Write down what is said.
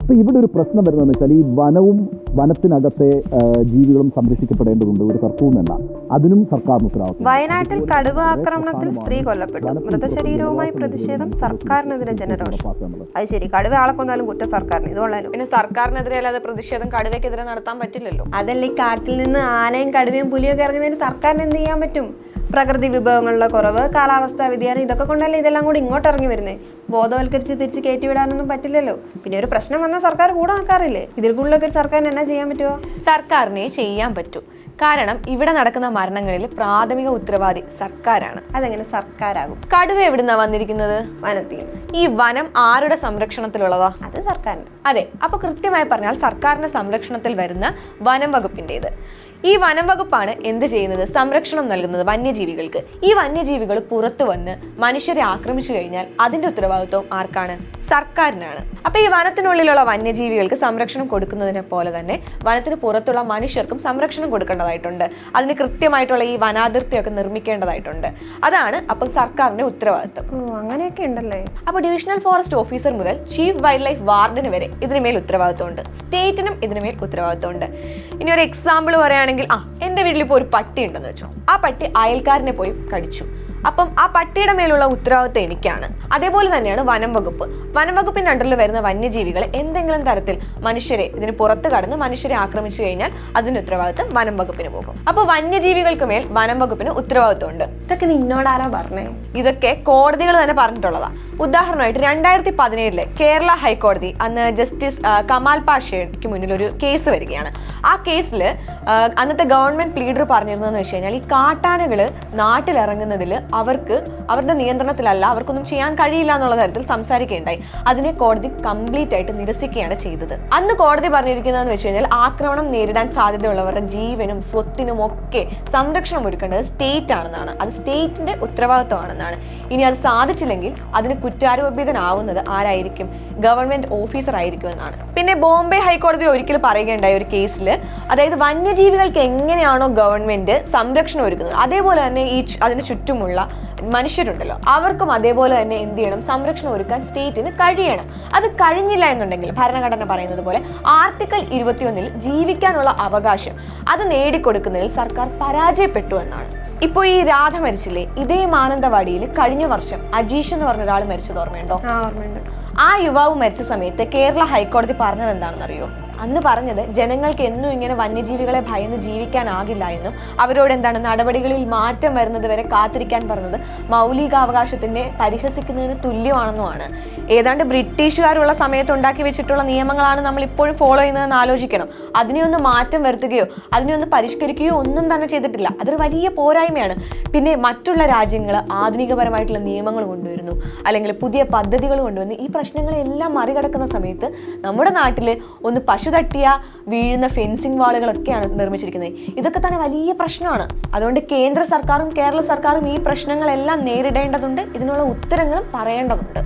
അപ്പോൾ ഇവിടെ ഒരു പ്രശ്നം വരുന്നതെന്ന് വെച്ചാൽ ഈ വനത്തിനകത്തെ ജീവികളും സംരക്ഷിക്കപ്പെടേണ്ടതുണ്ട്, ഒരു തർക്കവും വേണ്ട. അതിനും സർക്കാരിന് ഉത്തരവാദിത്വം. വയനാട്ടിൽ കടുവ ആക്രമണത്തിൽ സ്ത്രീ കൊല്ലപ്പെട്ടു. മൃതശരീരവുമായി പ്രതിഷേധം, സർക്കാരിനെതിരെ ജനരോഷം. അത് ശരി, കടുവ ആളെ കൊന്നാലും കുറ്റം സർക്കാരിന്, ഇത് കൊള്ളാനും. പിന്നെ സർക്കാരിനെതിരെ അല്ലാതെ പ്രതിഷേധം കടുവയ്ക്കെതിരെ നടത്താൻ പറ്റില്ലല്ലോ. അതല്ല, ഈ കാട്ടിൽ നിന്ന് ആനയും കടുവയും പുലിയൊക്കെ ഇറങ്ങുന്നതിന് സർക്കാരിന് എന്ത് ചെയ്യാൻ പറ്റും? പ്രകൃതി വിഭവങ്ങളുടെ കുറവ്, കാലാവസ്ഥാ വ്യതിയാനം, ഇതൊക്കെ കൊണ്ടല്ലേ ഇതെല്ലാം കൂടി ഇങ്ങോട്ട് ഇറങ്ങി വരുന്നത്. ബോധവൽക്കരിച്ച് തിരിച്ച് കയറ്റിവിടാനൊന്നും പറ്റില്ലല്ലോ. പിന്നെ ഒരു പ്രശ്നം വന്നാൽ സർക്കാർ കൂടെ നിൽക്കാറില്ലേ? ഇതിൽ കൂടുതലൊക്കെ സർക്കാരിന് എന്നാ ചെയ്യാൻ പറ്റുമോ? സർക്കാരിനെ ചെയ്യാൻ പറ്റൂ. കാരണം ഇവിടെ നടക്കുന്ന മരണങ്ങളിൽ പ്രാഥമിക ഉത്തരവാദി സർക്കാരാണ്. അതെങ്ങനെ സർക്കാരാകും? കടുവ എവിടുന്നാ വന്നിരിക്കുന്നത്? വനത്തിൽ. ഈ വനം ആരുടെ സംരക്ഷണത്തിലുള്ളതാ? അത് സർക്കാരിന്. അതെ, അപ്പൊ കൃത്യമായി പറഞ്ഞാൽ സർക്കാരിന്റെ സംരക്ഷണത്തിൽ വരുന്ന വനം വകുപ്പിന്റേത്. ഈ വനം വകുപ്പാണ് എന്ത് ചെയ്യുന്നത്? സംരക്ഷണം നൽകുന്നത് വന്യജീവികൾക്ക്. ഈ വന്യജീവികൾ പുറത്തു വന്ന് മനുഷ്യരെ ആക്രമിച്ചു കഴിഞ്ഞാൽ അതിന്റെ ഉത്തരവാദിത്വം ആർക്കാണ്? സർക്കാരിനാണ്. അപ്പൊ ഈ വനത്തിനുള്ളിലുള്ള വന്യജീവികൾക്ക് സംരക്ഷണം കൊടുക്കുന്നതിനെ പോലെ തന്നെ വനത്തിന് പുറത്തുള്ള മനുഷ്യർക്കും സംരക്ഷണം കൊടുക്കേണ്ടതായിട്ടുണ്ട്. അതിന് കൃത്യമായിട്ടുള്ള ഈ വനാതിർത്തിയൊക്കെ നിർമ്മിക്കേണ്ടതായിട്ടുണ്ട്. അതാണ് അപ്പം സർക്കാരിന്റെ ഉത്തരവാദിത്വം. അങ്ങനെയൊക്കെ ഉണ്ടല്ലേ? അപ്പൊ ഡിവിഷണൽ ഫോറസ്റ്റ് ഓഫീസർ മുതൽ ചീഫ് വൈൽഡ് ലൈഫ് വാർഡന് വരെ ഇതിനുമേൽ ഉത്തരവാദിത്വമുണ്ട്. സ്റ്റേറ്റിനും ഇതിനുമേൽ ഉത്തരവാദിത്വമുണ്ട്. ഇനി ഒരു എക്സാമ്പിൾ പറയുകയാണെങ്കിൽ, എന്റെ വീട്ടിൽ ഇപ്പോൾ ഒരു പട്ടി ഉണ്ടെന്ന് വെച്ചോ. ആ പട്ടി അയൽക്കാരനെ പോയി കടിച്ചു. അപ്പം ആ പട്ടിയുടെ മേലുള്ള ഉത്തരവാദിത്വം എനിക്കാണ്. അതേപോലെ തന്നെയാണ് വനം വകുപ്പ്. വനം വകുപ്പിന്റെ അണ്ടറിൽ വരുന്ന വന്യജീവികളെ എന്തെങ്കിലും തരത്തിൽ മനുഷ്യരെ ഇതിന് പുറത്ത് കടന്ന് മനുഷ്യരെ ആക്രമിച്ചു കഴിഞ്ഞാൽ അതിന്റെ ഉത്തരവാദിത്വം വനം വകുപ്പിന് പോകും. അപ്പൊ വന്യജീവികൾക്ക് മേൽ വനം വകുപ്പിന് ഉത്തരവാദിത്വമുണ്ട്. ഇതൊക്കെ നിന്നോടാരാ പറഞ്ഞേ? ഇതൊക്കെ കോടതികൾ തന്നെ പറഞ്ഞിട്ടുള്ളതാ. ഉദാഹരണമായിട്ട് 2017 കേരള ഹൈക്കോടതി, അന്ന് ജസ്റ്റിസ് കമാൽ പാഷയ്ക്ക് മുന്നിൽ ഒരു കേസ് വരികയാണ്. ആ കേസിൽ അന്നത്തെ ഗവൺമെന്റ് പ്ലീഡർ പറഞ്ഞിരുന്നതെന്ന് വെച്ച് കഴിഞ്ഞാൽ, ഈ കാട്ടാനകൾ നാട്ടിലിറങ്ങുന്നതിൽ അവരുടെ നിയന്ത്രണത്തിലല്ല, അവർക്കൊന്നും ചെയ്യാൻ കഴിയില്ല എന്നുള്ള തരത്തിൽ സംസാരിക്കുകയുണ്ടായി. അതിനെ കോടതി കംപ്ലീറ്റ് ആയിട്ട് നിരസിക്കുകയാണ് ചെയ്തത്. അന്ന് കോടതി പറഞ്ഞിരിക്കുന്നതെന്ന് വെച്ച് കഴിഞ്ഞാൽ, ആക്രമണം നേരിടാൻ സാധ്യതയുള്ളവരുടെ ജീവനും സ്വത്തിനും ഒക്കെ സംരക്ഷണം ഒരുക്കേണ്ടത് സ്റ്റേറ്റ് ആണെന്നാണ്. അത് സ്റ്റേറ്റിന്റെ ഉത്തരവാദിത്വമാണെന്നാണ്. ഇനി അത് സാധിച്ചില്ലെങ്കിൽ അതിന് കുറ്റാരോപിതനാവുന്നത് ആരായിരിക്കും? ഗവൺമെന്റ് ഓഫീസർ ആയിരിക്കും എന്നാണ്. പിന്നെ ബോംബെ ഹൈക്കോടതി ഒരിക്കൽ പറയുകയുണ്ടായ ഒരു കേസിൽ, അതായത് വന്യജീവികൾക്ക് എങ്ങനെയാണോ ഗവൺമെന്റ് സംരക്ഷണം ഒരുക്കുന്നത്, അതേപോലെ തന്നെ അതിന് ചുറ്റുമുള്ള മനുഷ്യരുണ്ടല്ലോ, അവർക്കും അതേപോലെ തന്നെ എന്ത് ചെയ്യണം? സംരക്ഷണം ഒരുക്കാൻ സ്റ്റേറ്റിന് കഴിയണം. അത് കഴിഞ്ഞില്ല എന്നുണ്ടെങ്കിൽ ഭരണഘടന പറയുന്നത് പോലെ ആർട്ടിക്കിൾ 21 ജീവിക്കാനുള്ള അവകാശം അത് നേടിക്കൊടുക്കുന്നതിൽ സർക്കാർ പരാജയപ്പെട്ടു എന്നാണ്. ഇപ്പോൾ ഈ രാധ മരിച്ചില്ലേ, ഇതേ മാനന്തവാടിയിൽ കഴിഞ്ഞ വർഷം അജീഷ് എന്ന് പറഞ്ഞ ഒരാൾ മരിച്ചത് ഓർമ്മയുണ്ടോ? ആ യുവാവ് മരിച്ച സമയത്ത് കേരള ഹൈക്കോടതി പറഞ്ഞത് എന്താണെന്നറിയോ? അന്ന് പറഞ്ഞത്, ജനങ്ങൾക്ക് എന്നും ഇങ്ങനെ വന്യജീവികളെ ഭയന്ന് ജീവിക്കാനാകില്ല എന്നും അവരോട് നടപടികളിൽ മാറ്റം വരുന്നത് വരെ കാത്തിരിക്കാൻ പറഞ്ഞത് മൗലികാവകാശത്തിനെ പരിഹസിക്കുന്നതിന് തുല്യമാണെന്നുമാണ്. ഏതാണ്ട് ബ്രിട്ടീഷുകാരുള്ള സമയത്ത് ഉണ്ടാക്കി വെച്ചിട്ടുള്ള നിയമങ്ങളാണ് നമ്മൾ ഇപ്പോഴും ഫോളോ ചെയ്യുന്നതെന്ന് ആലോചിക്കണം. അതിനെയൊന്ന് മാറ്റം വരുത്തുകയോ അതിനെയൊന്ന് പരിഷ്കരിക്കുകയോ ഒന്നും തന്നെ ചെയ്തിട്ടില്ല. അതൊരു വലിയ പോരായ്മയാണ്. പിന്നെ മറ്റുള്ള രാജ്യങ്ങൾ ആധുനികപരമായിട്ടുള്ള നിയമങ്ങൾ കൊണ്ടുവരുന്നു, അല്ലെങ്കിൽ പുതിയ പദ്ധതികൾ കൊണ്ടുവന്ന് ഈ പ്രശ്നങ്ങളെല്ലാം മറികടക്കുന്ന സമയത്ത് നമ്മുടെ നാട്ടിൽ ഒന്ന് പശു തട്ടിയ വീഴുന്ന ഫെൻസിങ് വാളുകളൊക്കെയാണ് നിർമ്മിച്ചിരിക്കുന്നത്. ഇതൊക്കെ തന്നെ വലിയ പ്രശ്നമാണ്. അതുകൊണ്ട് കേന്ദ്ര സർക്കാരും കേരള സർക്കാരും ഈ പ്രശ്നങ്ങളെല്ലാം നേരിടേണ്ടതുണ്ട്. ഇതിനുള്ള ഉത്തരങ്ങളും പറയേണ്ടതുണ്ട്.